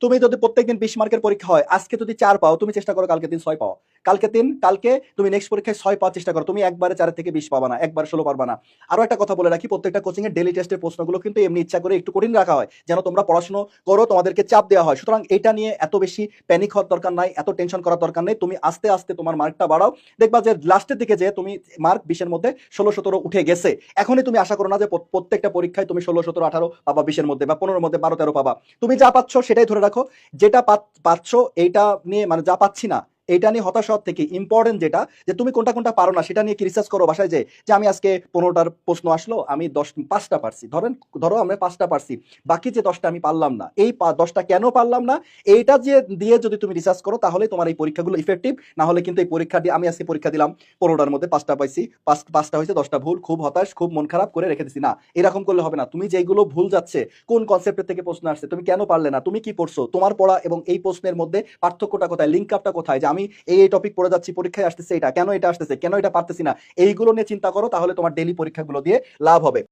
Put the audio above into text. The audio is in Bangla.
তুমি যদি প্রত্যেকদিন 20 মার্কের পরীক্ষা হয়, আজকে যদি 4 পাও, তুমি চেষ্টা করো কালকে দিন 6 পাও। কালকে তুমি নেক্সট পরীক্ষায় 6 পাওয়ার চেষ্টা করো। তুমি একবারে 4 থেকে 20 পাবা না, একবারে 16 পারবা না। আরো একটা কথা বলে রাখি, প্রত্যেকটা কোচিং এর ডেইলি টেস্টের প্রশ্নগুলো কিন্তু এমনি ইচ্ছা করে একটু কঠিন রাখা হয়, যেন তোমরা পড়াশোনা করো, তোমাদেরকে চাপ দেওয়া হয়। সুতরাং এটা নিয়ে এত বেশি প্যানিক হওয়ার দরকার নাই, এত টেনশন করার দরকার নেই। তুমি আস্তে আস্তে তোমার মার্কটা বাড়াও, দেখবা যে লাস্টের দিকে যে তুমি মার্ক 20 এর মধ্যে 16-17 উঠে গেছে। এখনই তুমি আশা করো না যে প্রত্যেকটা পরীক্ষায় তুমি 16-17-18 পাবা, 20 এর মধ্যে বা 15 এর মধ্যে 12-13 পাবা। তুমি যা পাচ্ছ সেটাই ধরে রাখো। যেটা পাচ্ছ এইটা নিয়ে, মানে যা পাচ্ছি না এইটা নিয়ে হতাশ হওয়ার থেকে ইম্পর্টেন্ট যেটা, যে তুমি কোনটা কোনটা পারো না সেটা নিয়ে কি রিসার্চ করো বাসায়, যে আমি আজকে 15টার প্রশ্ন আসলো, আমি 5টা পারছি, ধরো আমরা 5টা পারছি, বাকি যে 10টা আমি পারলাম না, এই 10টা কেন পারলাম না, এইটা যে দিয়ে যদি তুমি রিসার্চ করো, তাহলে তোমার এই পরীক্ষাগুলো ইফেক্টিভ। না হলে কিন্তু এই পরীক্ষা দিয়ে, আমি আজকে পরীক্ষা দিলাম 15টার মধ্যে 5টা পাইছি, 5টা হয়েছে, 10টা ভুল, খুব হতাশ, খুব মন খারাপ করে রেখে দিছি, না, এরকম করলে হবে না। তুমি যেগুলো ভুল যাচ্ছে, কোন কনসেপ্টের থেকে প্রশ্ন আসছে, তুমি কেন পারলে না, তুমি কি পড়ছো, তোমার পড়া এবং এই প্রশ্নের মধ্যে পার্থক্যটা কোথায়, লিঙ্ক আপটা কোথায়, যে আমি এই টপিক পড়ে যাচ্ছি, পরীক্ষায় আসতেছে এটা কেন, এটা আসতেছে কেন, এটা পারতেছি না, এইগুলো নিয়ে চিন্তা করো, তাহলে তোমার ডেইলি পরীক্ষাগুলো দিয়ে লাভ হবে।